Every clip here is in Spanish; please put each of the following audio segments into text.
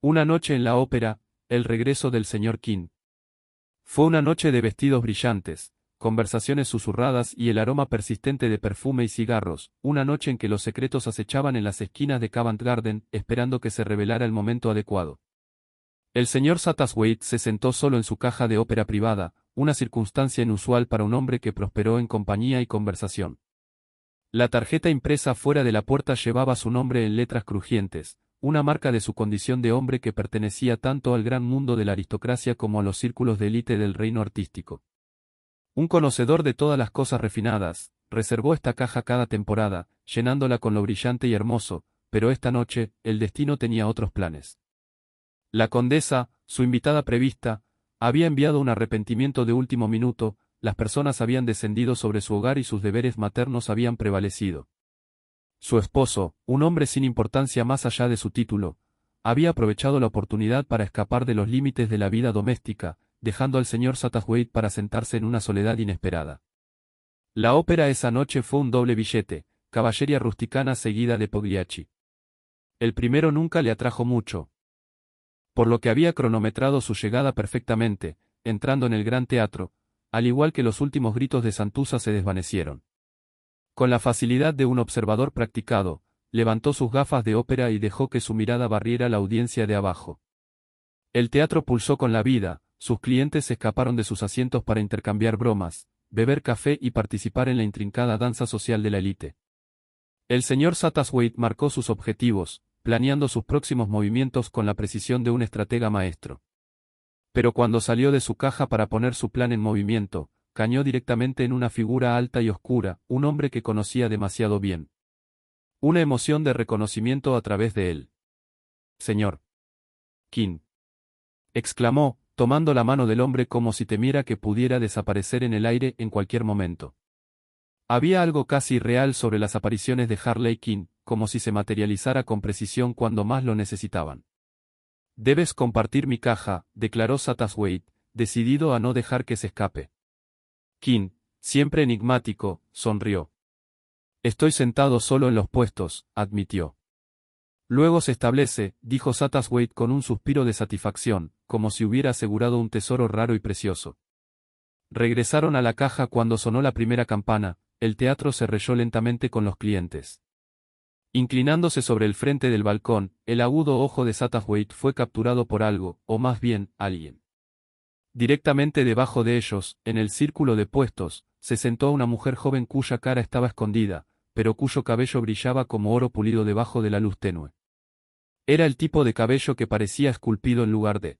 Una noche en la ópera, el regreso del señor King. Fue una noche de vestidos brillantes, conversaciones susurradas y el aroma persistente de perfume y cigarros, una noche en que los secretos acechaban en las esquinas de Covent Garden, esperando que se revelara el momento adecuado. El señor Satterthwaite se sentó solo en su caja de ópera privada, una circunstancia inusual para un hombre que prosperó en compañía y conversación. La tarjeta impresa fuera de la puerta llevaba su nombre en letras crujientes, una marca de su condición de hombre que pertenecía tanto al gran mundo de la aristocracia como a los círculos de élite del reino artístico. Un conocedor de todas las cosas refinadas, reservó esta caja cada temporada, llenándola con lo brillante y hermoso, pero esta noche, el destino tenía otros planes. La condesa, su invitada prevista, había enviado un arrepentimiento de último minuto, las personas habían descendido sobre su hogar y sus deberes maternos habían prevalecido. Su esposo, un hombre sin importancia más allá de su título, había aprovechado la oportunidad para escapar de los límites de la vida doméstica, dejando al señor Satterthwaite para sentarse en una soledad inesperada. La ópera esa noche fue un doble billete, caballería rusticana seguida de Pagliacci. El primero nunca le atrajo mucho, por lo que había cronometrado su llegada perfectamente, entrando en el gran teatro, al igual que los últimos gritos de Santuzza se desvanecieron. Con la facilidad de un observador practicado, levantó sus gafas de ópera y dejó que su mirada barriera la audiencia de abajo. El teatro pulsó con la vida, sus clientes se escaparon de sus asientos para intercambiar bromas, beber café y participar en la intrincada danza social de la élite. El señor Satterthwaite marcó sus objetivos, planeando sus próximos movimientos con la precisión de un estratega maestro. Pero cuando salió de su caja para poner su plan en movimiento, cañó directamente en una figura alta y oscura, un hombre que conocía demasiado bien. Una emoción de reconocimiento a través de él. «Señor King», exclamó, tomando la mano del hombre como si temiera que pudiera desaparecer en el aire en cualquier momento. Había algo casi irreal sobre las apariciones de Harley King, como si se materializara con precisión cuando más lo necesitaban. «Debes compartir mi caja», declaró Satterthwaite, decidido a no dejar que se escape. King, siempre enigmático, sonrió. «Estoy sentado solo en los puestos», admitió. «Luego se establece», dijo Satterthwaite con un suspiro de satisfacción, como si hubiera asegurado un tesoro raro y precioso. Regresaron a la caja cuando sonó la primera campana, el teatro se reyó lentamente con los clientes. Inclinándose sobre el frente del balcón, el agudo ojo de Satterthwaite fue capturado por algo, o más bien, alguien. Directamente debajo de ellos, en el círculo de puestos, se sentó una mujer joven cuya cara estaba escondida, pero cuyo cabello brillaba como oro pulido debajo de la luz tenue. Era el tipo de cabello que parecía esculpido en lugar de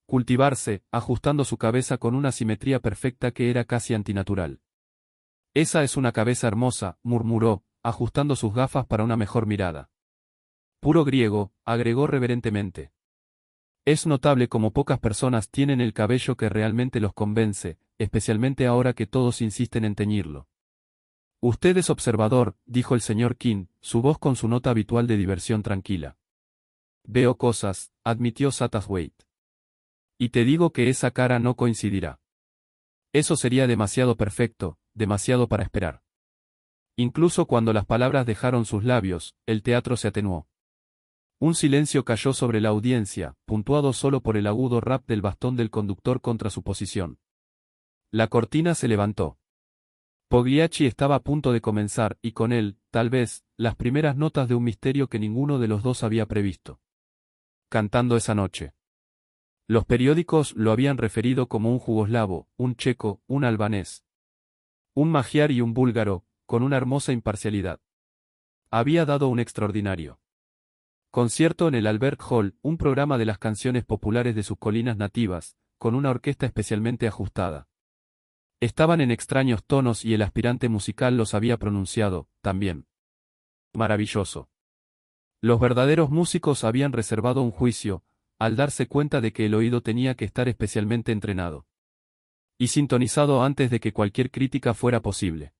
cultivarse, ajustando su cabeza con una simetría perfecta que era casi antinatural. «Esa es una cabeza hermosa», murmuró, ajustando sus gafas para una mejor mirada. «Puro griego», agregó reverentemente. «Es notable como pocas personas tienen el cabello que realmente los convence, especialmente ahora que todos insisten en teñirlo». «Usted es observador», dijo el señor King, su voz con su nota habitual de diversión tranquila. «Veo cosas», admitió Satterthwaite. «Y te digo que esa cara no coincidirá. Eso sería demasiado perfecto, demasiado para esperar». Incluso cuando las palabras dejaron sus labios, el teatro se atenuó. Un silencio cayó sobre la audiencia, puntuado solo por el agudo rap del bastón del conductor contra su posición. La cortina se levantó. Pagliacci estaba a punto de comenzar, y con él, tal vez, las primeras notas de un misterio que ninguno de los dos había previsto. Cantando esa noche. Los periódicos lo habían referido como un jugoslavo, un checo, un albanés, un magiar y un búlgaro, con una hermosa imparcialidad. Había dado un extraordinario concierto en el Albert Hall, un programa de las canciones populares de sus colinas nativas, con una orquesta especialmente ajustada. Estaban en extraños tonos y el aspirante musical los había pronunciado, también. Maravilloso. Los verdaderos músicos habían reservado un juicio, al darse cuenta de que el oído tenía que estar especialmente entrenado y sintonizado antes de que cualquier crítica fuera posible.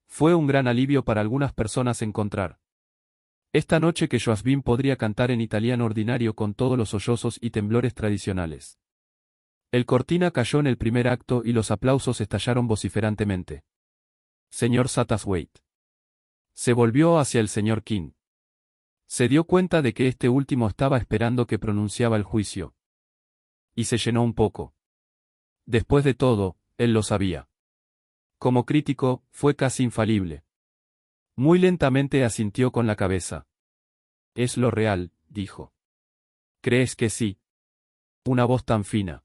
Fue un gran alivio para algunas personas encontrar esta noche que Joachim podría cantar en italiano ordinario con todos los sollozos y temblores tradicionales. El cortina cayó en el primer acto y los aplausos estallaron vociferantemente. «Señor Satterthwaite». Se volvió hacia el señor King. Se dio cuenta de que este último estaba esperando que pronunciaba el juicio. Y se llenó un poco. Después de todo, él lo sabía. Como crítico, fue casi infalible. Muy lentamente asintió con la cabeza. Es lo real, dijo. ¿Crees que sí? Una voz tan fina.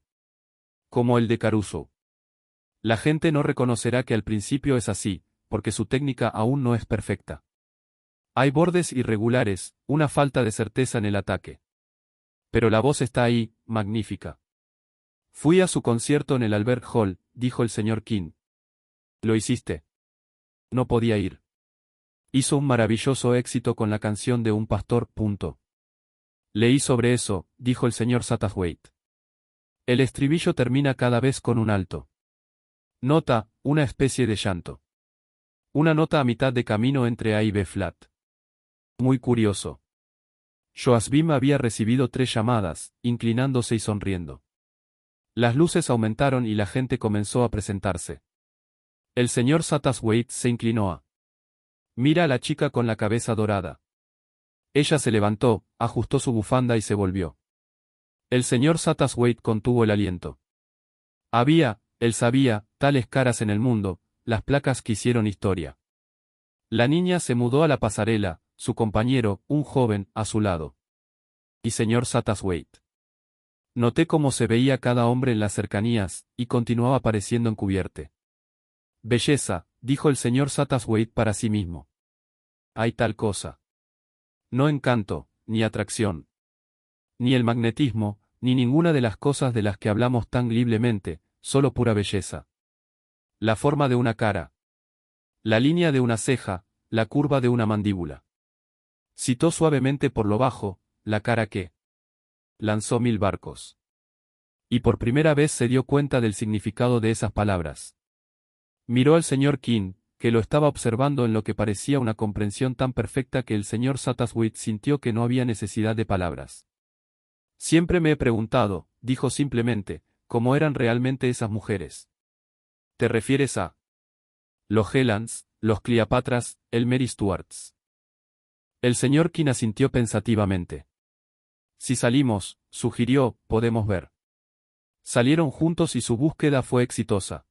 Como el de Caruso. La gente no reconocerá que al principio es así, porque su técnica aún no es perfecta. Hay bordes irregulares, una falta de certeza en el ataque. Pero la voz está ahí, magnífica. Fui a su concierto en el Albert Hall, dijo el señor King. ¿Lo hiciste? No podía ir. Hizo un maravilloso éxito con la canción de un pastor. Leí sobre eso, dijo el señor Satterthwaite. El estribillo termina cada vez con un alto. Nota, una especie de llanto. Una nota a mitad de camino entre A y B flat. Muy curioso. Joasbim había recibido 3 llamadas, inclinándose y sonriendo. Las luces aumentaron y la gente comenzó a presentarse. El señor Satterthwaite se inclinó a. Mira a la chica con la cabeza dorada. Ella se levantó, ajustó su bufanda y se volvió. El señor Satterthwaite contuvo el aliento. Había, él sabía, tales caras en el mundo, las placas que hicieron historia. La niña se mudó a la pasarela, su compañero, un joven, a su lado. Y señor Satterthwaite. Noté cómo se veía cada hombre en las cercanías, y continuaba pareciendo encubierte. Belleza, dijo el señor Satterthwaite para sí mismo. Hay tal cosa. No encanto, ni atracción. Ni el magnetismo, ni ninguna de las cosas de las que hablamos tan libremente, solo pura belleza. La forma de una cara. La línea de una ceja, la curva de una mandíbula. Citó suavemente por lo bajo, la cara que lanzó 1000 barcos. Y por primera vez se dio cuenta del significado de esas palabras. Miró al señor King, que lo estaba observando en lo que parecía una comprensión tan perfecta que el señor Satterthwaite sintió que no había necesidad de palabras. Siempre me he preguntado, dijo simplemente, cómo eran realmente esas mujeres. ¿Te refieres a los Helans, los Cleopatras, el Mary Stuarts? El señor King asintió pensativamente. Si salimos, sugirió, podemos ver. Salieron juntos y su búsqueda fue exitosa.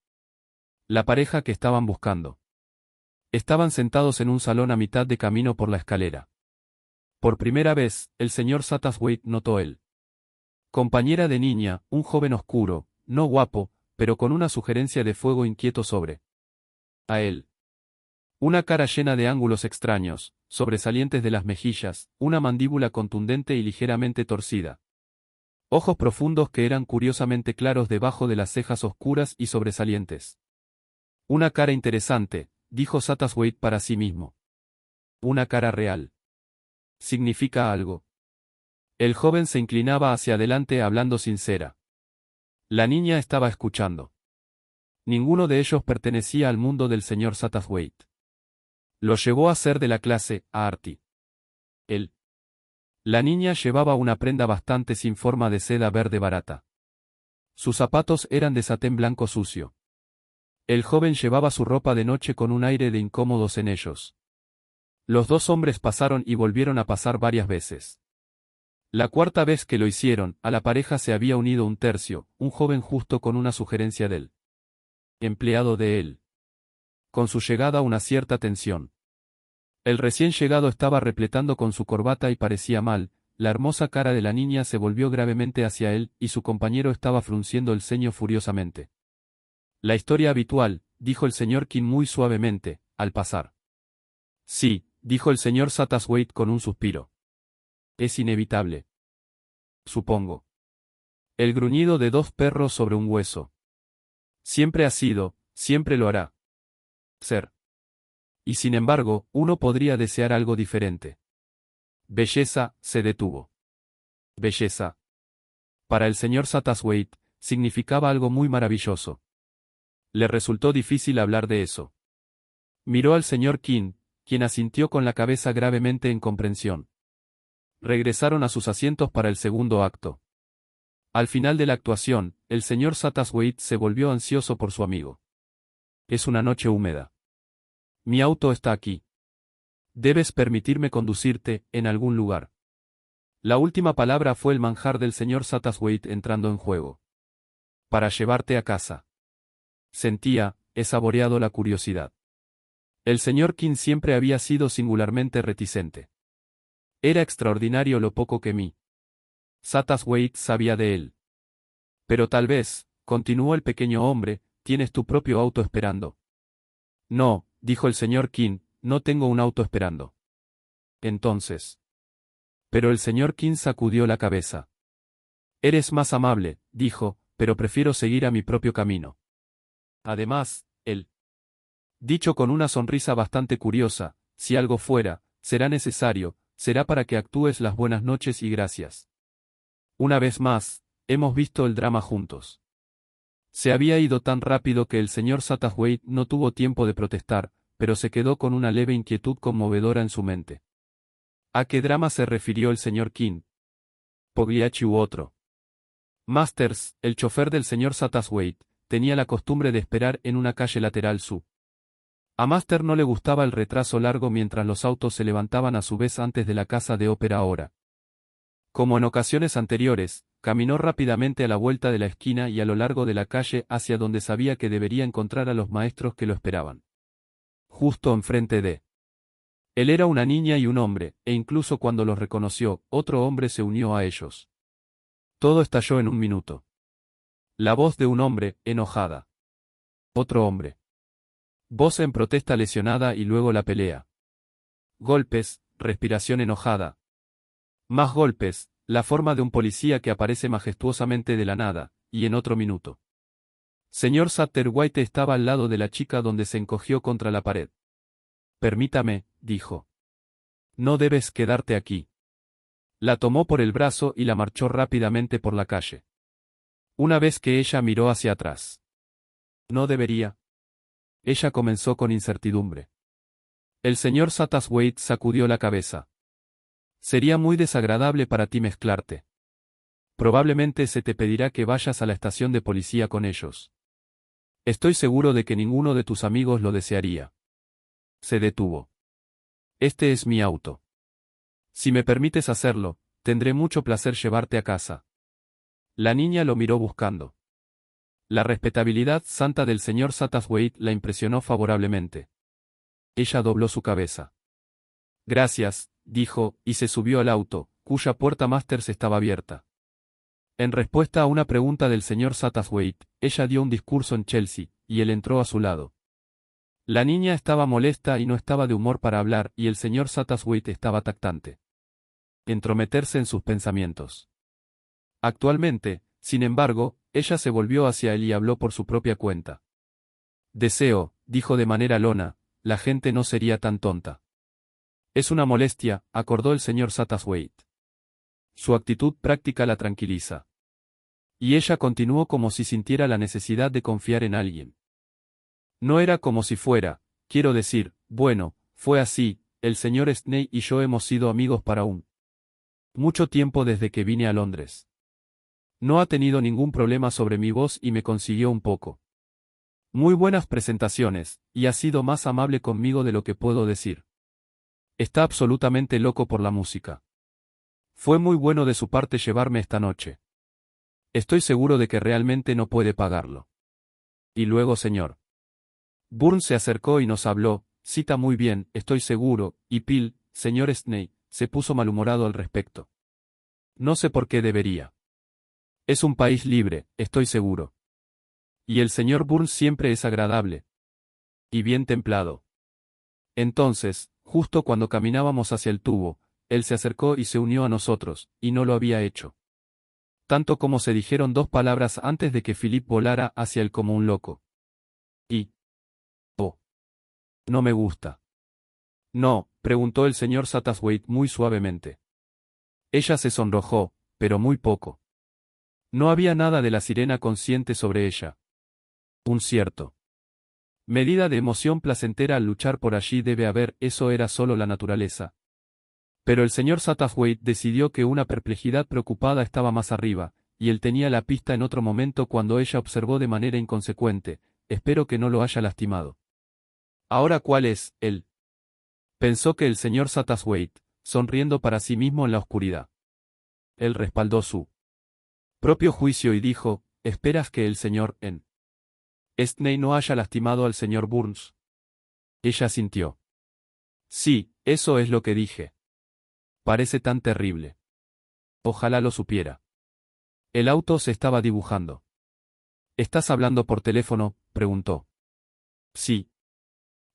La pareja que estaban buscando. Estaban sentados en un salón a mitad de camino por la escalera. Por primera vez, el señor Satterthwaite notó él. Compañera de niña, un joven oscuro, no guapo, pero con una sugerencia de fuego inquieto sobre a él. Una cara llena de ángulos extraños, sobresalientes de las mejillas, una mandíbula contundente y ligeramente torcida. Ojos profundos que eran curiosamente claros debajo de las cejas oscuras y sobresalientes. Una cara interesante, dijo Satterthwaite para sí mismo. Una cara real. ¿Significa algo? El joven se inclinaba hacia adelante hablando sincera. La niña estaba escuchando. Ninguno de ellos pertenecía al mundo del señor Satterthwaite. Lo llevó a ser de la clase a Artie. Él. La niña llevaba una prenda bastante sin forma de seda verde barata. Sus zapatos eran de satén blanco sucio. El joven llevaba su ropa de noche con un aire de incómodos en ellos. Los 2 hombres pasaron y volvieron a pasar varias veces. La 4ª vez que lo hicieron, a la pareja se había unido un tercio, un joven justo con una sugerencia del empleado de él. Con su llegada una cierta tensión. El recién llegado estaba repletando con su corbata y parecía mal, la hermosa cara de la niña se volvió gravemente hacia él, y su compañero estaba frunciendo el ceño furiosamente. La historia habitual, dijo el señor King muy suavemente, al pasar. Sí, dijo el señor Satterthwaite con un suspiro. Es inevitable. Supongo. El gruñido de 2 perros sobre un hueso. Siempre ha sido, siempre lo hará. Ser. Y sin embargo, uno podría desear algo diferente. Belleza, se detuvo. Belleza. Para el señor Satterthwaite, significaba algo muy maravilloso. Le resultó difícil hablar de eso. Miró al señor King, quien asintió con la cabeza gravemente en comprensión. Regresaron a sus asientos para el segundo acto. Al final de la actuación, el señor Satterthwaite se volvió ansioso por su amigo. Es una noche húmeda. Mi auto está aquí. Debes permitirme conducirte, en algún lugar. La última palabra fue el manjar del señor Satterthwaite entrando en juego. Para llevarte a casa. Sentía, he saboreado la curiosidad. El señor King siempre había sido singularmente reticente. Era extraordinario lo poco que mi Satterthwaite sabía de él. Pero tal vez, continuó el pequeño hombre, tienes tu propio auto esperando. No, dijo el señor King, no tengo un auto esperando. Entonces. Pero el señor King sacudió la cabeza. Eres más amable, dijo, pero prefiero seguir a mi propio camino. Además, él. Dicho con una sonrisa bastante curiosa, si algo fuera, será necesario, será para que actúes las buenas noches y gracias. Una vez más, hemos visto el drama juntos. Se había ido tan rápido que el señor Satterthwaite no tuvo tiempo de protestar, pero se quedó con una leve inquietud conmovedora en su mente. ¿A qué drama se refirió el señor King? Pagliacci u otro. Masters, el chofer del señor Satterthwaite, tenía la costumbre de esperar en una calle lateral su. A Master no le gustaba el retraso largo mientras los autos se levantaban a su vez antes de la casa de ópera ahora. Como en ocasiones anteriores, caminó rápidamente a la vuelta de la esquina y a lo largo de la calle hacia donde sabía que debería encontrar a los maestros que lo esperaban. Justo enfrente de él era una niña y un hombre, e incluso cuando los reconoció, otro hombre se unió a ellos. Todo estalló en un minuto. La voz de un hombre, enojada. Otro hombre. Voz en protesta lesionada y luego la pelea. Golpes, respiración enojada. Más golpes, la forma de un policía que aparece majestuosamente de la nada, y en otro minuto. Señor Satterthwaite estaba al lado de la chica donde se encogió contra la pared. Permítame, dijo. No debes quedarte aquí. La tomó por el brazo y la marchó rápidamente por la calle. Una vez que ella miró hacia atrás. No debería. Ella comenzó con incertidumbre. El señor Satterthwaite sacudió la cabeza. Sería muy desagradable para ti mezclarte. Probablemente se te pedirá que vayas a la estación de policía con ellos. Estoy seguro de que ninguno de tus amigos lo desearía. Se detuvo. Este es mi auto. Si me permites hacerlo, tendré mucho placer llevarte a casa. La niña lo miró buscando. La respetabilidad santa del señor Satterthwaite la impresionó favorablemente. Ella dobló su cabeza. Gracias, dijo, y se subió al auto, cuya puerta Masters estaba abierta. En respuesta a una pregunta del señor Satterthwaite, ella dio un discurso en Chelsea, y él entró a su lado. La niña estaba molesta y no estaba de humor para hablar, y el señor Satterthwaite estaba tactante. Entrometerse en sus pensamientos. Actualmente, sin embargo, ella se volvió hacia él y habló por su propia cuenta. Deseo, dijo de manera lona, la gente no sería tan tonta. Es una molestia, acordó el señor Satterthwaite. Su actitud práctica la tranquiliza. Y ella continuó como si sintiera la necesidad de confiar en alguien. No era como si fuera, quiero decir, bueno, fue así, el señor Stenney y yo hemos sido amigos para mucho tiempo desde que vine a Londres. No ha tenido ningún problema sobre mi voz y me consiguió un poco. Muy buenas presentaciones, y ha sido más amable conmigo de lo que puedo decir. Está absolutamente loco por la música. Fue muy bueno de su parte llevarme esta noche. Estoy seguro de que realmente no puede pagarlo. Y luego señor. Burns se acercó y nos habló, cita muy bien, estoy seguro, y Peel, señor Stenney, se puso malhumorado al respecto. No sé por qué debería. Es un país libre, estoy seguro. Y el señor Burns siempre es agradable. Y bien templado. Entonces, justo cuando caminábamos hacia el tubo, él se acercó y se unió a nosotros, y no lo había hecho. Tanto como se dijeron dos palabras antes de que Philip volara hacia él como un loco. Y... oh. No me gusta. No, preguntó el señor Satterthwaite muy suavemente. Ella se sonrojó, pero muy poco. No había nada de la sirena consciente sobre ella. Un cierto medida de emoción placentera al luchar por allí debe haber, eso era solo la naturaleza. Pero el señor Satterthwaite decidió que una perplejidad preocupada estaba más arriba, y él tenía la pista en otro momento cuando ella observó de manera inconsecuente, espero que no lo haya lastimado. Ahora ¿cuál es, él? Pensó que el señor Satterthwaite, sonriendo para sí mismo en la oscuridad. Él respaldó su propio juicio y dijo, ¿esperas que el señor Stney no haya lastimado al señor Burns? Ella sintió. Sí, eso es lo que dije. Parece tan terrible. Ojalá lo supiera. El auto se estaba dibujando. ¿Estás hablando por teléfono?, preguntó. Sí.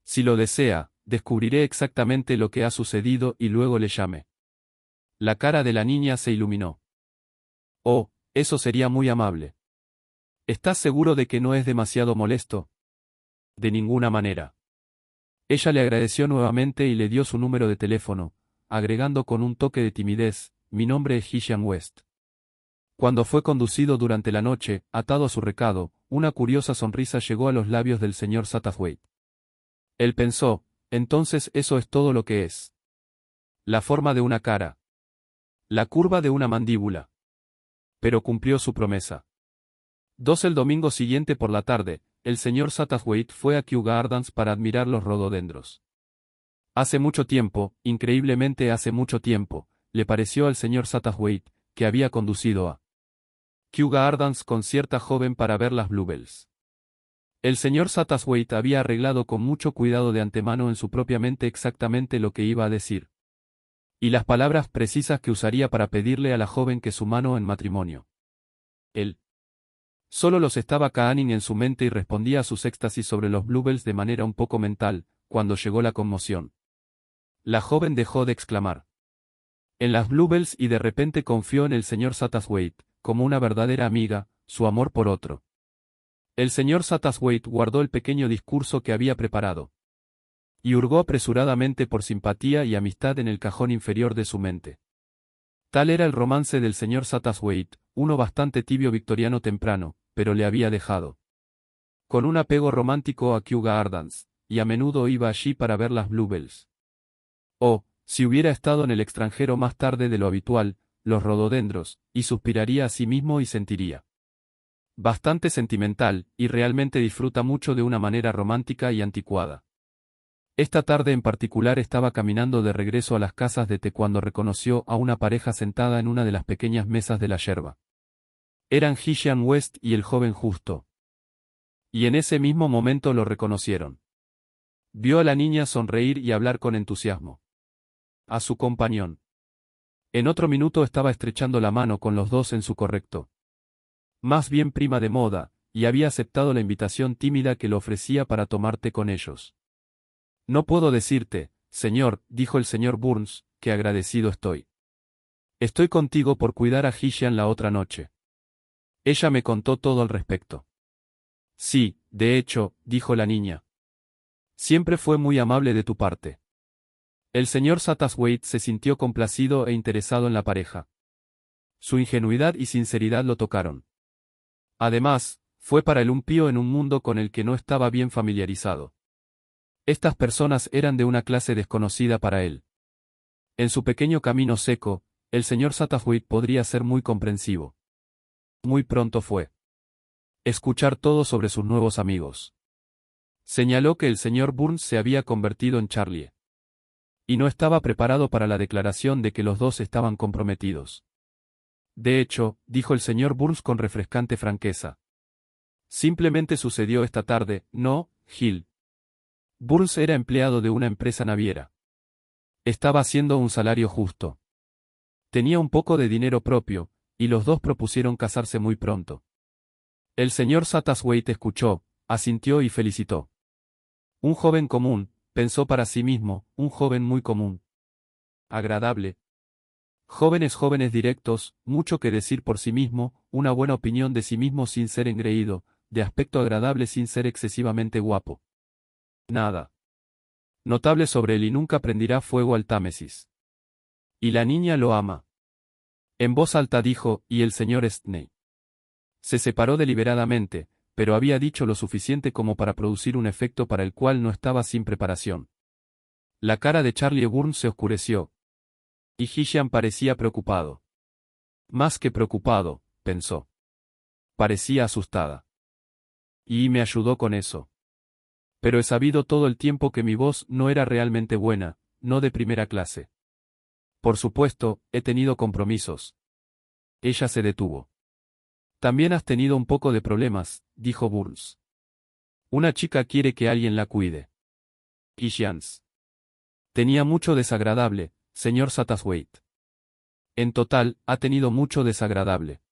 Si lo desea, descubriré exactamente lo que ha sucedido y luego le llame. La cara de la niña se iluminó. Oh, eso sería muy amable. ¿Estás seguro de que no es demasiado molesto? De ninguna manera. Ella le agradeció nuevamente y le dio su número de teléfono, agregando con un toque de timidez, mi nombre es Gillian West. Cuando fue conducido durante la noche, atado a su recado, una curiosa sonrisa llegó a los labios del señor Satterthwaite. Él pensó, entonces eso es todo lo que es. La forma de una cara. La curva de una mandíbula. Pero cumplió su promesa. El domingo siguiente por la tarde, el señor Satterthwaite fue a Kew Gardens para admirar los rododendros. Hace mucho tiempo, increíblemente hace mucho tiempo, le pareció al señor Satterthwaite, que había conducido a Kew Gardens con cierta joven para ver las bluebells. El señor Satterthwaite había arreglado con mucho cuidado de antemano en su propia mente exactamente lo que iba a decir. Y las palabras precisas que usaría para pedirle a la joven que su mano en matrimonio. Él solo los estaba Canning en su mente y respondía a sus éxtasis sobre los bluebells de manera un poco mental, cuando llegó la conmoción. La joven dejó de exclamar en las bluebells y de repente confió en el señor Satterthwaite, como una verdadera amiga, su amor por otro. El señor Satterthwaite guardó el pequeño discurso que había preparado. Y hurgó apresuradamente por simpatía y amistad en el cajón inferior de su mente. Tal era el romance del señor Satterthwaite, uno bastante tibio victoriano temprano, pero le había dejado con un apego romántico a Kew Gardens, y a menudo iba allí para ver las bluebells. Oh, si hubiera estado en el extranjero más tarde de lo habitual, los rododendros, y suspiraría a sí mismo y sentiría bastante sentimental, y realmente disfruta mucho de una manera romántica y anticuada. Esta tarde en particular estaba caminando de regreso a las casas de té cuando reconoció a una pareja sentada en una de las pequeñas mesas de la yerba. Eran Gillian West y el joven Justo. Y en ese mismo momento lo reconocieron. Vio a la niña sonreír y hablar con entusiasmo a su compañón. En otro minuto estaba estrechando la mano con los dos en su correcto. Más bien prima de moda, y había aceptado la invitación tímida que le ofrecía para tomar té con ellos. No puedo decirte, señor, dijo el señor Burns, que agradecido estoy. Estoy contigo por cuidar a Gillian la otra noche. Ella me contó todo al respecto. Sí, de hecho, dijo la niña. Siempre fue muy amable de tu parte. El señor Satterthwaite se sintió complacido e interesado en la pareja. Su ingenuidad y sinceridad lo tocaron. Además, fue para él un pío en un mundo con el que no estaba bien familiarizado. Estas personas eran de una clase desconocida para él. En su pequeño camino seco, el señor Satterthwaite podría ser muy comprensivo. Muy pronto fue escuchar todo sobre sus nuevos amigos. Señaló que el señor Burns se había convertido en Charlie. Y no estaba preparado para la declaración de que los dos estaban comprometidos. De hecho, dijo el señor Burns con refrescante franqueza. Simplemente sucedió esta tarde, ¿no, Gil? Burns era empleado de una empresa naviera. Estaba haciendo un salario justo. Tenía un poco de dinero propio, y los dos propusieron casarse muy pronto. El señor Satterthwaite escuchó, asintió y felicitó. Un joven común, pensó para sí mismo, un joven muy común. Agradable. Jóvenes directos, mucho que decir por sí mismo, una buena opinión de sí mismo sin ser engreído, de aspecto agradable sin ser excesivamente guapo. Nada notable sobre él y nunca prenderá fuego al Támesis. Y la niña lo ama. En voz alta dijo, y el señor Stney. Se separó deliberadamente, pero había dicho lo suficiente como para producir un efecto para el cual no estaba sin preparación. La cara de Charlie Burns se oscureció. Y Gillian parecía preocupado. Más que preocupado, pensó. Parecía asustada. Y me ayudó con eso. Pero he sabido todo el tiempo que mi voz no era realmente buena, no de primera clase. Por supuesto, he tenido compromisos. Ella se detuvo. También has tenido un poco de problemas, dijo Burns. Una chica quiere que alguien la cuide. Ishans. Tenía mucho desagradable, señor Satterthwaite. En total, ha tenido mucho desagradable.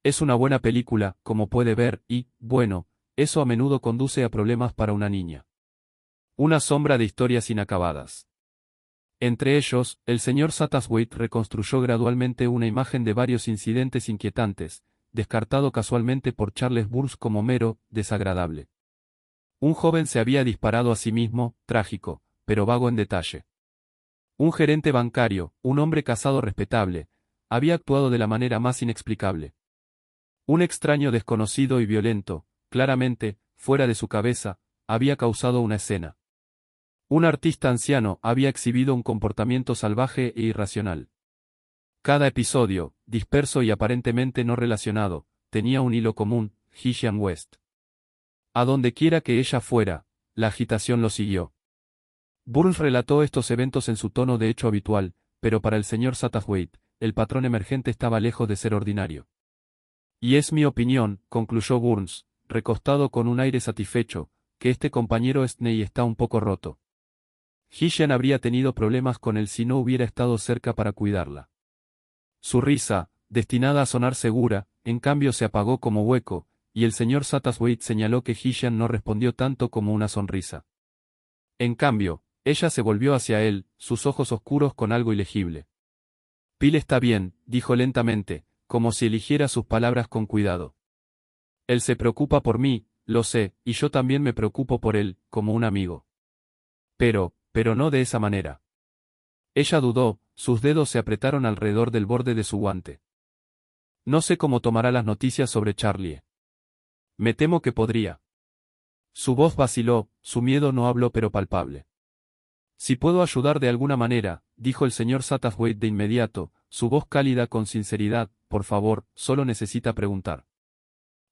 Es una buena película, como puede ver, y, bueno, eso a menudo conduce a problemas para una niña. Una sombra de historias inacabadas. Entre ellos, el señor Satterthwaite reconstruyó gradualmente una imagen de varios incidentes inquietantes, descartado casualmente por Charles Burns como mero, desagradable. Un joven se había disparado a sí mismo, trágico, pero vago en detalle. Un gerente bancario, un hombre casado respetable, había actuado de la manera más inexplicable. Un extraño desconocido y violento, claramente, fuera de su cabeza, había causado una escena. Un artista anciano había exhibido un comportamiento salvaje e irracional. Cada episodio, disperso y aparentemente no relacionado, tenía un hilo común, Gillian West. A donde quiera que ella fuera, la agitación lo siguió. Burns relató estos eventos en su tono de hecho habitual, pero para el señor Satterthwaite, el patrón emergente estaba lejos de ser ordinario. Y es mi opinión, concluyó Burns, recostado con un aire satisfecho, que este compañero Stney está un poco roto. Gillian habría tenido problemas con él si no hubiera estado cerca para cuidarla. Su risa, destinada a sonar segura, en cambio se apagó como hueco, y el señor Satterthwaite señaló que Gillian no respondió tanto como una sonrisa. En cambio, ella se volvió hacia él, sus ojos oscuros con algo ilegible. Phil está bien, dijo lentamente, como si eligiera sus palabras con cuidado. Él se preocupa por mí, lo sé, y yo también me preocupo por él, como un amigo. Pero no de esa manera. Ella dudó, sus dedos se apretaron alrededor del borde de su guante. No sé cómo tomará las noticias sobre Charlie. Me temo que podría. Su voz vaciló, su miedo no habló pero palpable. Si puedo ayudar de alguna manera, dijo el señor Satterthwaite de inmediato, su voz cálida con sinceridad, por favor, solo necesita preguntar.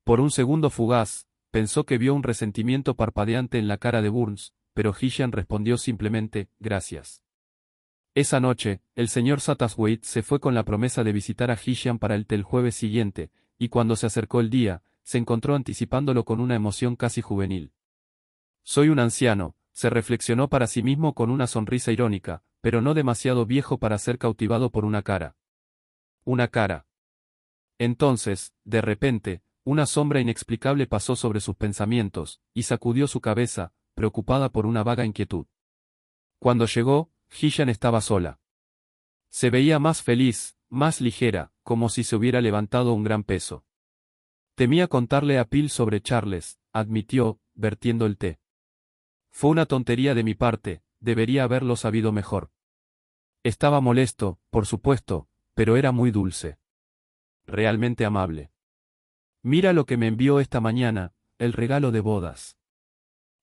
Por un segundo fugaz, pensó que vio un resentimiento parpadeante en la cara de Burns, pero Gillian respondió simplemente, gracias. Esa noche, el señor Satterthwaite se fue con la promesa de visitar a Gillian para el té el jueves siguiente, y cuando se acercó el día, se encontró anticipándolo con una emoción casi juvenil. Soy un anciano, se reflexionó para sí mismo con una sonrisa irónica, pero no demasiado viejo para ser cautivado por una cara. Una cara. Entonces, de repente, una sombra inexplicable pasó sobre sus pensamientos, y sacudió su cabeza, preocupada por una vaga inquietud. Cuando llegó, Gillian estaba sola. Se veía más feliz, más ligera, como si se hubiera levantado un gran peso. Temía contarle a Phil sobre Charles, admitió, vertiendo el té. Fue una tontería de mi parte, debería haberlo sabido mejor. Estaba molesto, por supuesto, pero era muy dulce. Realmente amable. Mira lo que me envió esta mañana, el regalo de bodas.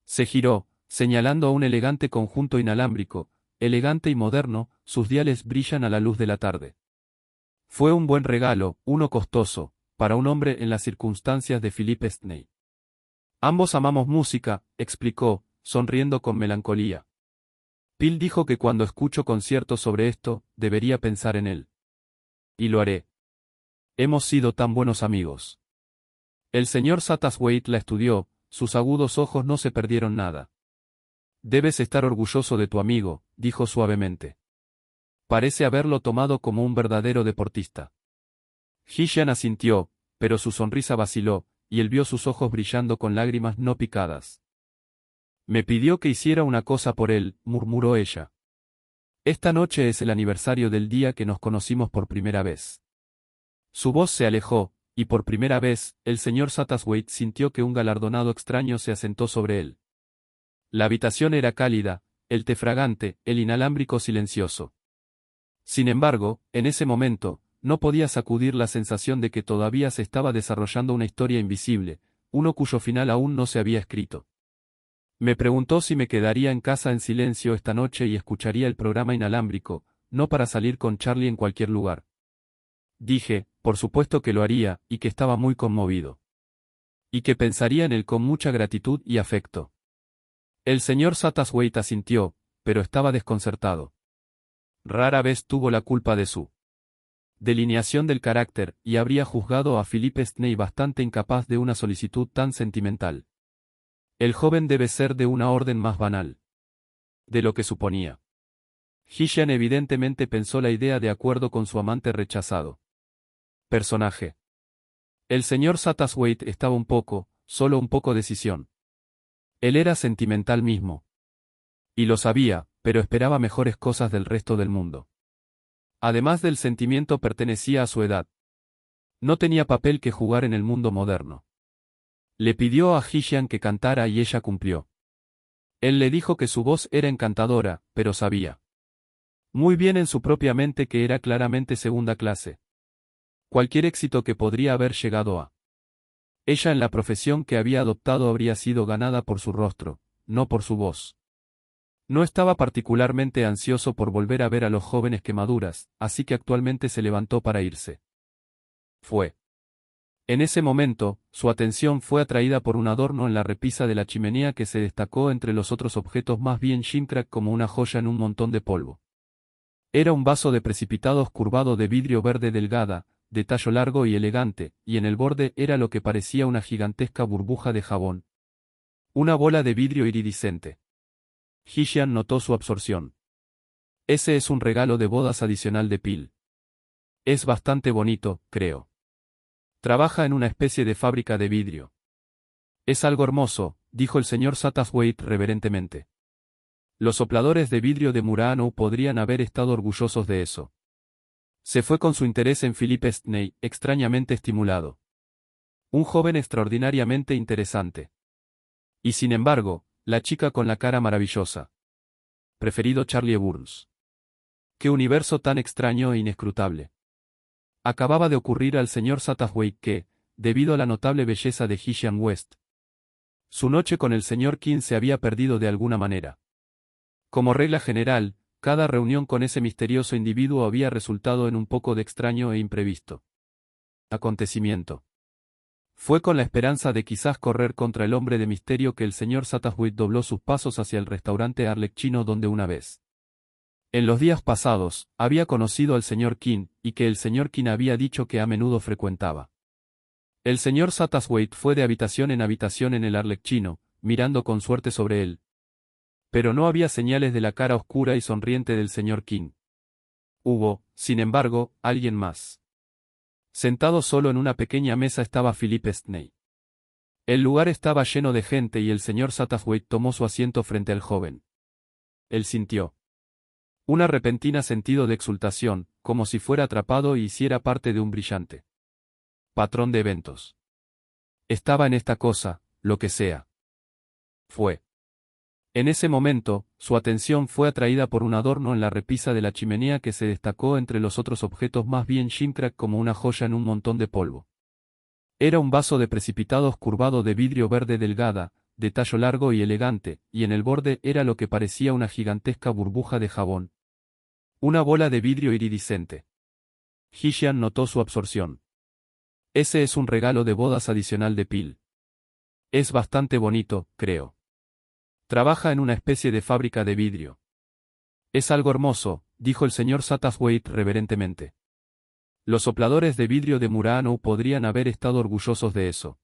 Se giró, señalando a un elegante conjunto inalámbrico, elegante y moderno, sus diales brillan a la luz de la tarde. Fue un buen regalo, uno costoso, para un hombre en las circunstancias de Philip Stney. Ambos amamos música, explicó, sonriendo con melancolía. Phil dijo que cuando escucho conciertos sobre esto, debería pensar en él. Y lo haré. Hemos sido tan buenos amigos. El señor Satterthwaite la estudió, sus agudos ojos no se perdieron nada. Debes estar orgulloso de tu amigo, dijo suavemente. Parece haberlo tomado como un verdadero deportista. Gillian asintió, pero su sonrisa vaciló, y él vio sus ojos brillando con lágrimas no picadas. Me pidió que hiciera una cosa por él, murmuró ella. Esta noche es el aniversario del día que nos conocimos por primera vez. Su voz se alejó, y por primera vez, el señor Satterthwaite sintió que un galardonado extraño se asentó sobre él. La habitación era cálida, el té fragante, el inalámbrico silencioso. Sin embargo, en ese momento, no podía sacudir la sensación de que todavía se estaba desarrollando una historia invisible, uno cuyo final aún no se había escrito. Me preguntó si me quedaría en casa en silencio esta noche y escucharía el programa inalámbrico, no para salir con Charlie en cualquier lugar. Dije, por supuesto que lo haría, y que estaba muy conmovido. Y que pensaría en él con mucha gratitud y afecto. El señor Satterthwaite asintió, pero estaba desconcertado. Rara vez tuvo la culpa de su delineación del carácter, y habría juzgado a Philip Sidney bastante incapaz de una solicitud tan sentimental. El joven debe ser de una orden más banal de lo que suponía. Hisham evidentemente pensó la idea de acuerdo con su amante rechazado. Personaje. El señor Satterthwaite estaba solo un poco decisión. Él era sentimental mismo. Y lo sabía, pero esperaba mejores cosas del resto del mundo. Además del sentimiento pertenecía a su edad. No tenía papel que jugar en el mundo moderno. Le pidió a Hisham que cantara y ella cumplió. Él le dijo que su voz era encantadora, pero sabía muy bien en su propia mente que era claramente segunda clase. Cualquier éxito que podría haber llegado a ella en la profesión que había adoptado habría sido ganada por su rostro, no por su voz. No estaba particularmente ansioso por volver a ver a los jóvenes quemaduras, así que actualmente se levantó para irse. Fue. En ese momento, su atención fue atraída por un adorno en la repisa de la chimenea que se destacó entre los otros objetos más bien gimcrack como una joya en un montón de polvo. Era un vaso de precipitados curvado de vidrio verde delgada, de tallo largo y elegante, y en el borde era lo que parecía una gigantesca burbuja de jabón. Una bola de vidrio iridiscente. Hisham notó su absorción. Ese es un regalo de bodas adicional de Pil. Es bastante bonito, creo. Trabaja en una especie de fábrica de vidrio. Es algo hermoso, dijo el señor Satterthwaite reverentemente. Los sopladores de vidrio de Murano podrían haber estado orgullosos de eso. Se fue con su interés en Philip Sidney, extrañamente estimulado. Un joven extraordinariamente interesante. Y sin embargo, la chica con la cara maravillosa. Preferido Charlie Burns. Qué universo tan extraño e inescrutable. Acababa de ocurrir al señor Satterthwaite que, debido a la notable belleza de Hisham West, su noche con el señor King se había perdido de alguna manera. Como regla general, cada reunión con ese misterioso individuo había resultado en un poco de extraño e imprevisto acontecimiento. Fue con la esperanza de quizás correr contra el hombre de misterio que el señor Satterthwaite dobló sus pasos hacia el restaurante arlecchino donde una vez, en los días pasados, había conocido al señor King, y que el señor King había dicho que a menudo frecuentaba. El señor Satterthwaite fue de habitación en el arlecchino, mirando con suerte sobre él. Pero no había señales de la cara oscura y sonriente del señor King. Hubo, sin embargo, alguien más. Sentado solo en una pequeña mesa estaba Philip Sidney. El lugar estaba lleno de gente y el señor Satterthwaite tomó su asiento frente al joven. Él sintió una repentina sentido de exultación, como si fuera atrapado y hiciera parte de un brillante patrón de eventos. Estaba en esta cosa, lo que sea. Fue. En ese momento, su atención fue atraída por un adorno en la repisa de la chimenea que se destacó entre los otros objetos más bien gimcrack como una joya en un montón de polvo. Era un vaso de precipitados curvado de vidrio verde delgada, de tallo largo y elegante, y en el borde era lo que parecía una gigantesca burbuja de jabón. Una bola de vidrio iridiscente. Hisham notó su absorción. Ese es un regalo de bodas adicional de Pil. Es bastante bonito, creo. Trabaja en una especie de fábrica de vidrio. Es algo hermoso, dijo el señor Satterthwaite reverentemente. Los sopladores de vidrio de Murano podrían haber estado orgullosos de eso.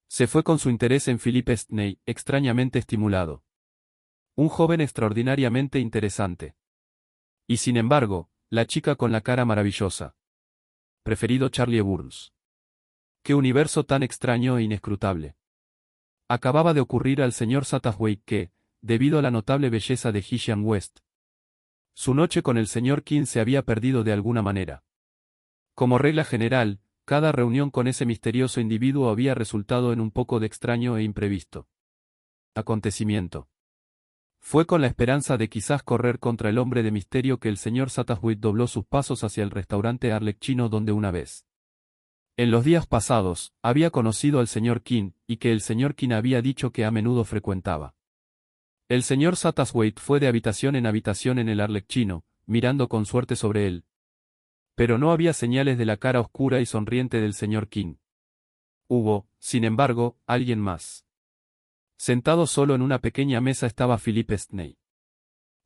Se fue con su interés en Philip Sidney, extrañamente estimulado. Un joven extraordinariamente interesante. Y sin embargo, la chica con la cara maravillosa. Preferido Charlie Burns. Qué universo tan extraño e inescrutable. Acababa de ocurrir al señor Satterthwaite que, debido a la notable belleza de Hisham West, su noche con el señor King se había perdido de alguna manera. Como regla general, cada reunión con ese misterioso individuo había resultado en un poco de extraño e imprevisto acontecimiento. Fue con la esperanza de quizás correr contra el hombre de misterio que el señor Satterthwaite dobló sus pasos hacia el restaurante arlecchino donde una vez, en los días pasados, había conocido al señor King, y que el señor King había dicho que a menudo frecuentaba. El señor Satterthwaite fue de habitación en el arlecchino, mirando con suerte sobre él. Pero no había señales de la cara oscura y sonriente del señor King. Hubo, sin embargo, alguien más. Sentado solo en una pequeña mesa estaba Philip Sidney.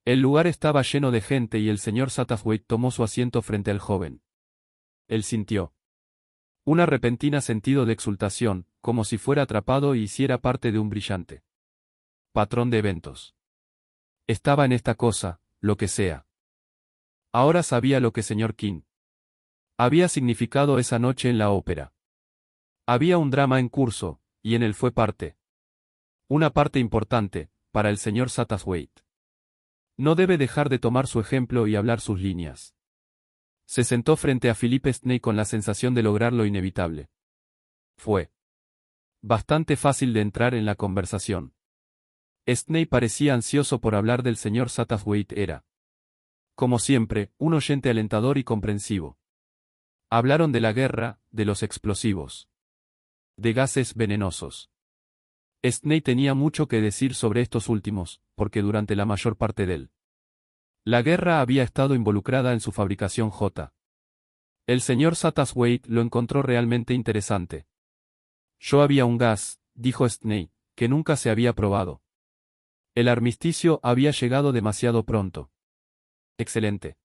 El lugar estaba lleno de gente y el señor Satterthwaite tomó su asiento frente al joven. Él sintió una repentina sentido de exultación, como si fuera atrapado y hiciera parte de un brillante patrón de eventos. Estaba en esta cosa, lo que sea. Ahora sabía lo que señor King había significado esa noche en la ópera. Había un drama en curso, y en él fue parte. Una parte importante, para el señor Satterthwaite. No debe dejar de tomar su ejemplo y hablar sus líneas. Se sentó frente a Philip Stney con la sensación de lograr lo inevitable. Fue bastante fácil de entrar en la conversación. Stney parecía ansioso por hablar del señor Satterthwaite. Era, como siempre, un oyente alentador y comprensivo. Hablaron de la guerra, de los explosivos, de gases venenosos. Stney tenía mucho que decir sobre estos últimos, porque durante la mayor parte de la guerra había estado involucrada en su fabricación. El señor Satterthwaite lo encontró realmente interesante. Yo había un gas, dijo Stney, que nunca se había probado. El armisticio había llegado demasiado pronto. Excelente.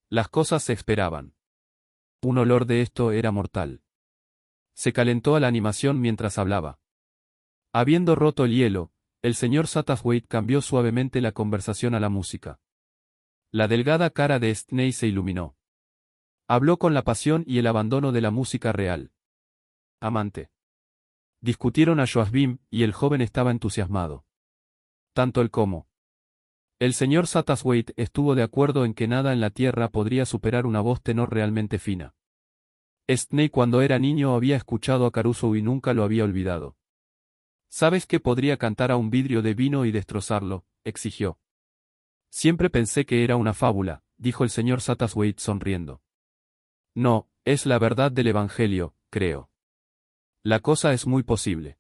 Las cosas se esperaban. Un olor de esto era mortal. Se calentó a la animación mientras hablaba. Habiendo roto el hielo, el señor Satterthwaite cambió suavemente la conversación a la música. La delgada cara de Stney se iluminó. Habló con la pasión y el abandono de la música real. Amante. Discutieron a Joachim, y el joven estaba entusiasmado. Tanto él como el señor Satterthwaite estuvo de acuerdo en que nada en la tierra podría superar una voz tenor realmente fina. Stney cuando era niño había escuchado a Caruso y nunca lo había olvidado. ¿Sabes que podría cantar a un vidrio de vino y destrozarlo?, exigió. Siempre pensé que era una fábula, dijo el señor Satterthwaite sonriendo. No, es la verdad del Evangelio, creo. La cosa es muy posible.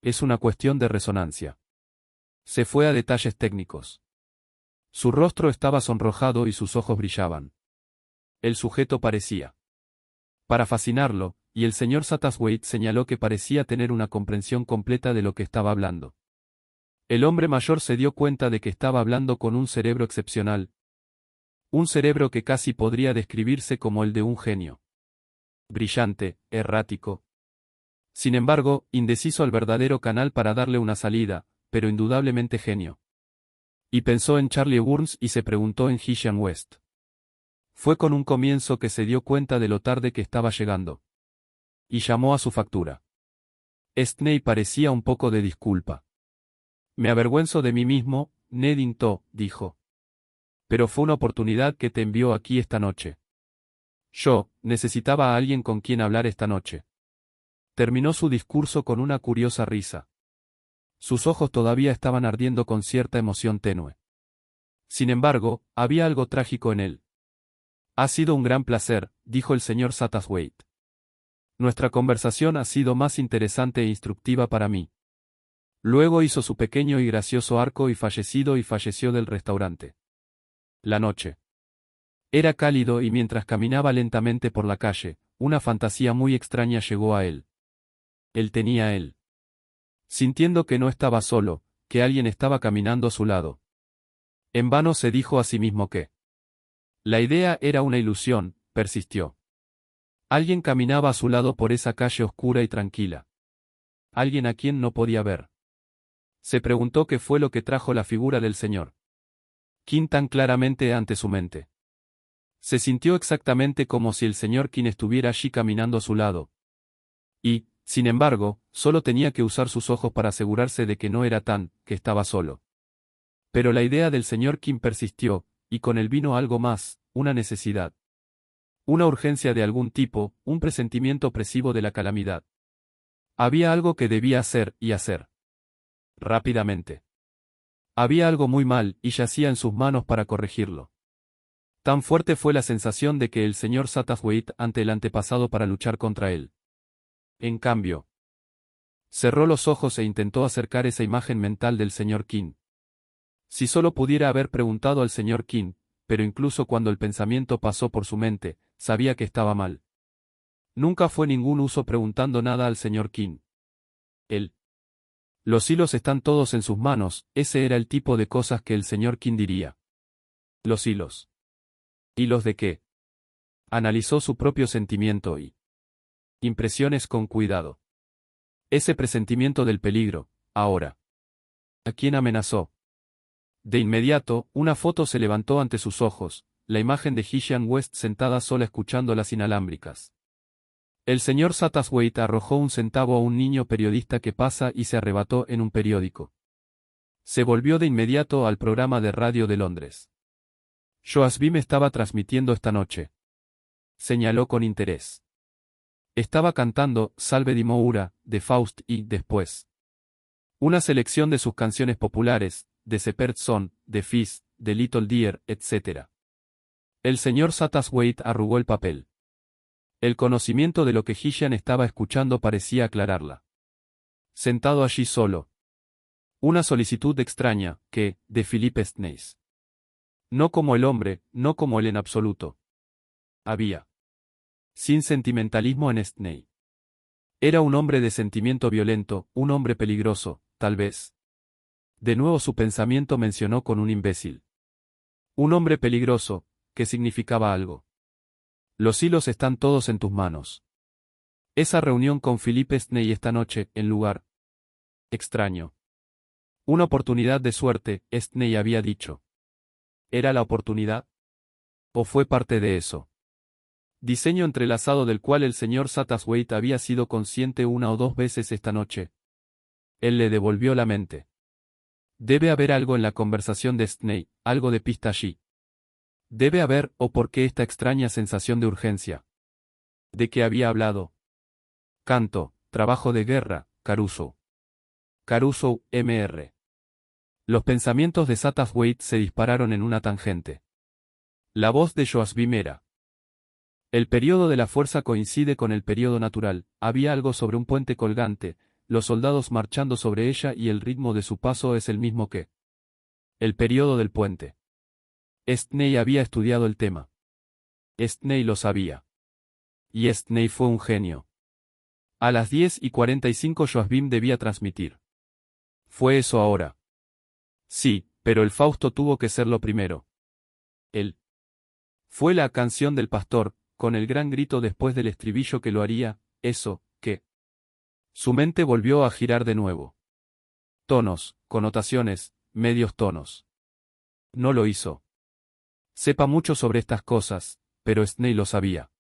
Es una cuestión de resonancia. Se fue a detalles técnicos. Su rostro estaba sonrojado y sus ojos brillaban. El sujeto parecía para fascinarlo, y el señor Satterthwaite señaló que parecía tener una comprensión completa de lo que estaba hablando. El hombre mayor se dio cuenta de que estaba hablando con un cerebro excepcional. Un cerebro que casi podría describirse como el de un genio. Brillante, errático. Sin embargo, indeciso al verdadero canal para darle una salida, pero indudablemente genio. Y pensó en Charlie Burns y se preguntó en Hisham West. Fue con un comienzo que se dio cuenta de lo tarde que estaba llegando. Y llamó a su factura. Stney parecía un poco de disculpa. Me avergüenzo de mí mismo, Nedington, dijo. Pero fue una oportunidad que te envió aquí esta noche. Yo necesitaba a alguien con quien hablar esta noche. Terminó su discurso con una curiosa risa. Sus ojos todavía estaban ardiendo con cierta emoción tenue. Sin embargo, había algo trágico en él. Ha sido un gran placer, dijo el señor Satterthwaite. Nuestra conversación ha sido más interesante e instructiva para mí. Luego hizo su pequeño y gracioso arco y falleció del restaurante. La noche era cálido y mientras caminaba lentamente por la calle, una fantasía muy extraña llegó a él. Él tenía él. Sintiendo que no estaba solo, que alguien estaba caminando a su lado. En vano se dijo a sí mismo que la idea era una ilusión, persistió. Alguien caminaba a su lado por esa calle oscura y tranquila. Alguien a quien no podía ver. Se preguntó qué fue lo que trajo la figura del señor King tan claramente ante su mente. Se sintió exactamente como si el señor King estuviera allí caminando a su lado. Y, sin embargo, solo tenía que usar sus ojos para asegurarse de que no era que estaba solo. Pero la idea del señor King persistió, y con él vino algo más, una necesidad. Una urgencia de algún tipo, un presentimiento opresivo de la calamidad. Había algo que debía hacer, y hacer. Rápidamente. Había algo muy mal, y yacía en sus manos para corregirlo. Tan fuerte fue la sensación de que el señor Satterthwaite ante el antepasado para luchar contra él. En cambio, cerró los ojos e intentó acercar esa imagen mental del señor King. Si solo pudiera haber preguntado al señor King, pero incluso cuando el pensamiento pasó por su mente, sabía que estaba mal. Nunca fue ningún uso preguntando nada al señor King. Él Los hilos están todos en sus manos, ese era el tipo de cosas que el señor King diría. Los hilos. ¿Hilos de qué? Analizó su propio sentimiento y impresiones con cuidado. Ese presentimiento del peligro, ahora. ¿A quién amenazó? De inmediato, una foto se levantó ante sus ojos, la imagen de Gillian West sentada sola escuchando las inalámbricas. El señor Satterthwaite arrojó un centavo a un niño periodista que pasa y se arrebató en un periódico. Se volvió de inmediato al programa de radio de Londres. Joasbim estaba transmitiendo esta noche. Señaló con interés. Estaba cantando Salve di Moura, de Faust y, después, una selección de sus canciones populares, de Shepherd's Son, de Fizz, de Little Deer, etc. El señor Satterthwaite arrugó el papel. El conocimiento de lo que Gillian estaba escuchando parecía aclararla. Sentado allí solo. Una solicitud extraña, que, de Philip Snaith. No como el hombre, no como él en absoluto. Había. Sin sentimentalismo en Snaith. Era un hombre de sentimiento violento, un hombre peligroso, tal vez. De nuevo su pensamiento mencionó con un imbécil. Un hombre peligroso, que significaba algo. Los hilos están todos en tus manos. Esa reunión con Philip Snaith esta noche, en lugar extraño. Una oportunidad de suerte, Snaith había dicho. ¿Era la oportunidad? ¿O fue parte de eso? Diseño entrelazado del cual el señor Satterthwaite había sido consciente una o dos veces esta noche. Él le devolvió la mente. Debe haber algo en la conversación de Snaith, algo de pista allí. Debe haber, o por qué esta extraña sensación de urgencia. ¿De qué había hablado? Canto, trabajo de guerra, Caruso. Caruso, Mr. Los pensamientos de Satterthwaite se dispararon en una tangente. La voz de Joasbim era. El período de la fuerza coincide con el período natural, había algo sobre un puente colgante, los soldados marchando sobre ella y el ritmo de su paso es el mismo que el período del puente. Snaith había estudiado el tema. Snaith lo sabía. Y Snaith fue un genio. A las 10:45 Joasbim debía transmitir. ¿Fue eso ahora? Sí, pero el Fausto tuvo que ser lo primero. Él. Fue la canción del pastor, con el gran grito después del estribillo que lo haría, eso, que. Su mente volvió a girar de nuevo. Tonos, connotaciones, medios tonos. No lo hizo. Sepa mucho sobre estas cosas, pero Snaith lo sabía.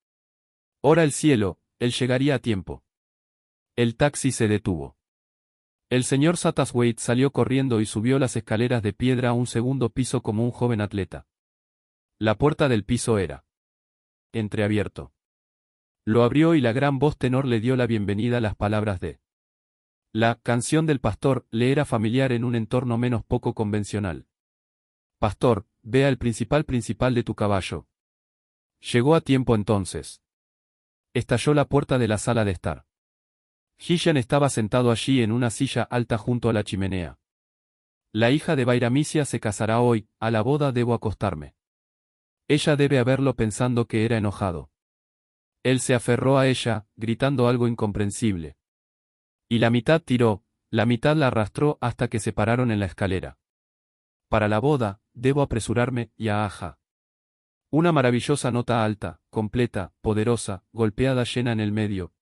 Ora el cielo, él llegaría a tiempo. El taxi se detuvo. El señor Satterthwaite salió corriendo y subió las escaleras de piedra a un segundo piso como un joven atleta. La puerta del piso era entreabierto. Lo abrió y la gran voz tenor le dio la bienvenida a las palabras de la canción del pastor le era familiar en un entorno menos poco convencional. Pastor, vea el principal de tu caballo. Llegó a tiempo entonces. Estalló la puerta de la sala de estar. Gillian estaba sentado allí en una silla alta junto a la chimenea. La hija de Bairamicia se casará hoy, a la boda debo acostarme. Ella debe haberlo pensando que era enojado. Él se aferró a ella, gritando algo incomprensible. Y la mitad tiró, la mitad la arrastró hasta que se pararon en la escalera. Para la boda, debo apresurarme, y aja. Una maravillosa nota alta, completa, poderosa, golpeada llena en el medio.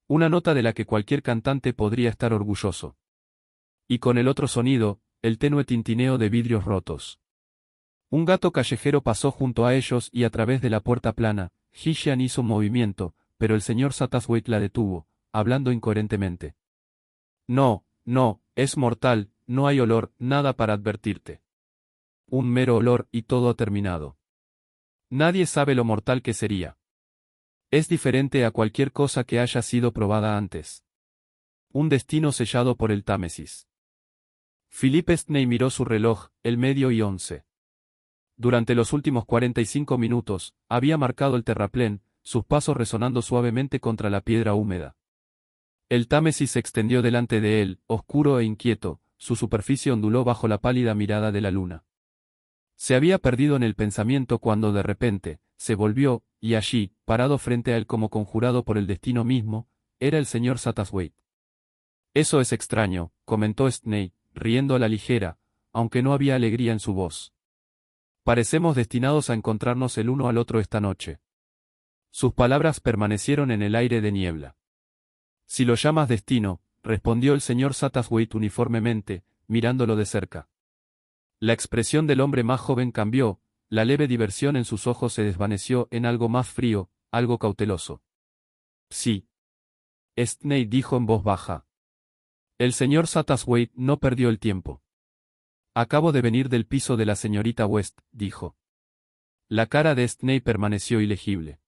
Una nota de la que cualquier cantante podría estar orgulloso. Y con el otro sonido, el tenue tintineo de vidrios rotos. Un gato callejero pasó junto a ellos y a través de la puerta plana, Gillian hizo un movimiento, pero el señor Satterthwaite la detuvo, hablando incoherentemente. No, no, es mortal, no hay olor, nada para advertirte. Un mero olor y todo ha terminado. Nadie sabe lo mortal que sería. Es diferente a cualquier cosa que haya sido probada antes. Un destino sellado por el Támesis. Philip Snaith miró su reloj, el 12:11. Durante los últimos 45 minutos, había marcado el terraplén, sus pasos resonando suavemente contra la piedra húmeda. El Támesis se extendió delante de él, oscuro e inquieto, su superficie onduló bajo la pálida mirada de la luna. Se había perdido en el pensamiento cuando de repente, se volvió, y allí, parado frente a él como conjurado por el destino mismo, era el señor Satterthwaite. Eso es extraño, comentó Stney, riendo a la ligera, aunque no había alegría en su voz. Parecemos destinados a encontrarnos el uno al otro esta noche. Sus palabras permanecieron en el aire de niebla. Si lo llamas destino, respondió el señor Satterthwaite uniformemente, mirándolo de cerca. La expresión del hombre más joven cambió, la leve diversión en sus ojos se desvaneció en algo más frío, algo cauteloso. Sí. Stney dijo en voz baja. El señor Satterthwaite no perdió el tiempo. Acabo de venir del piso de la señorita West, dijo. La cara de Stney permaneció ilegible.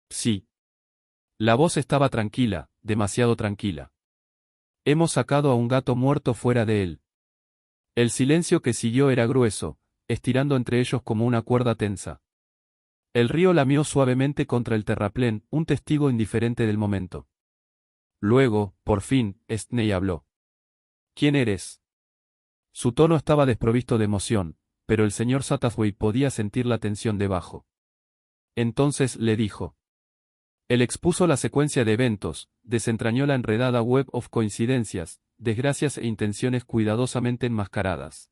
Sí. La voz estaba tranquila, demasiado tranquila. Hemos sacado a un gato muerto fuera de él. El silencio que siguió era grueso, estirando entre ellos como una cuerda tensa. El río lamió suavemente contra el terraplén, un testigo indiferente del momento. Luego, por fin, Stney habló. ¿Quién eres? Su tono estaba desprovisto de emoción, pero el señor Satterthwaite podía sentir la tensión debajo. Entonces le dijo. Él expuso la secuencia de eventos, desentrañó la enredada web of coincidencias, desgracias e intenciones cuidadosamente enmascaradas.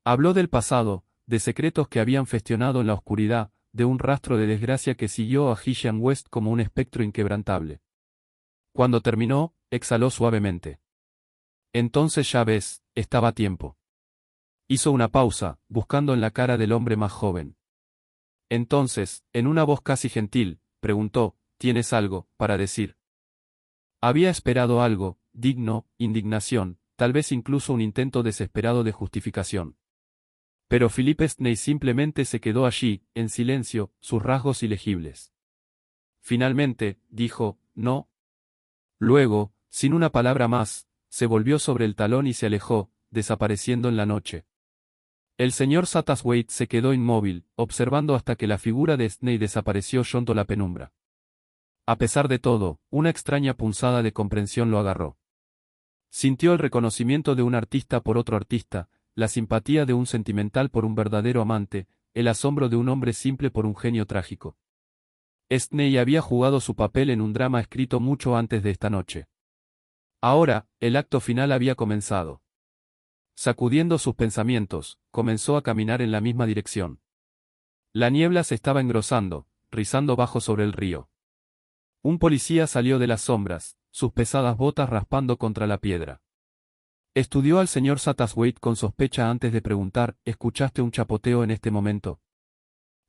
Habló del pasado, de secretos que habían festionado en la oscuridad, de un rastro de desgracia que siguió a Gillian West como un espectro inquebrantable. Cuando terminó, exhaló suavemente. Entonces ya ves, estaba a tiempo. Hizo una pausa, buscando en la cara del hombre más joven. Entonces, en una voz casi gentil, preguntó, ¿tienes algo para decir? Había esperado algo, digno, indignación, tal vez incluso un intento desesperado de justificación. Pero Philip Stney simplemente se quedó allí, en silencio, sus rasgos ilegibles. Finalmente, dijo, no. Luego, sin una palabra más, se volvió sobre el talón y se alejó, desapareciendo en la noche. El señor Satterthwaite se quedó inmóvil, observando hasta que la figura de Stney desapareció junto a la penumbra. A pesar de todo, una extraña punzada de comprensión lo agarró. Sintió el reconocimiento de un artista por otro artista, la simpatía de un sentimental por un verdadero amante, el asombro de un hombre simple por un genio trágico. Stney había jugado su papel en un drama escrito mucho antes de esta noche. Ahora, el acto final había comenzado. Sacudiendo sus pensamientos, comenzó a caminar en la misma dirección. La niebla se estaba engrosando, rizando bajo sobre el río. Un policía salió de las sombras, sus pesadas botas raspando contra la piedra. Estudió al señor Satterthwaite con sospecha antes de preguntar, ¿escuchaste un chapoteo en este momento?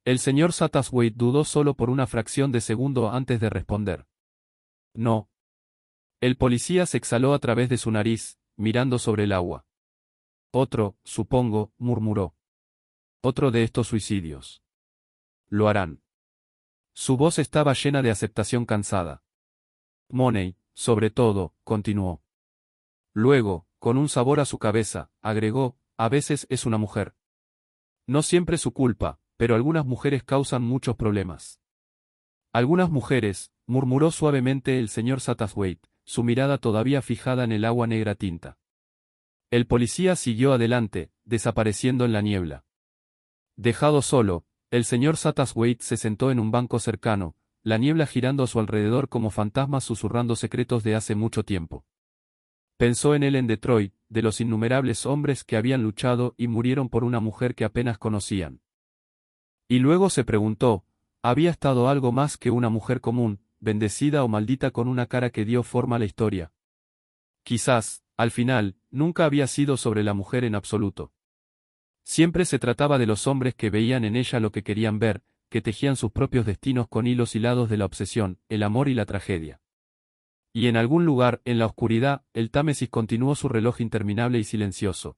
El señor Satterthwaite dudó solo por una fracción de segundo antes de responder. No. El policía se exhaló a través de su nariz, mirando sobre el agua. Otro, supongo, murmuró. Otro de estos suicidios. Lo harán. Su voz estaba llena de aceptación cansada. Money, sobre todo, continuó. Luego, con un sabor a su cabeza, agregó, a veces es una mujer. No siempre su culpa, pero algunas mujeres causan muchos problemas. Algunas mujeres, murmuró suavemente el señor Satterthwaite, su mirada todavía fijada en el agua negra tinta. El policía siguió adelante, desapareciendo en la niebla. Dejado solo, el señor Satterthwaite se sentó en un banco cercano, la niebla girando a su alrededor como fantasmas susurrando secretos de hace mucho tiempo. Pensó en él en Detroit, de los innumerables hombres que habían luchado y murieron por una mujer que apenas conocían. Y luego se preguntó, ¿había estado algo más que una mujer común, bendecida o maldita con una cara que dio forma a la historia? Quizás, al final, nunca había sido sobre la mujer en absoluto. Siempre se trataba de los hombres que veían en ella lo que querían ver, que tejían sus propios destinos con hilos hilados de la obsesión, el amor y la tragedia. Y en algún lugar, en la oscuridad, el Támesis continuó su reloj interminable y silencioso.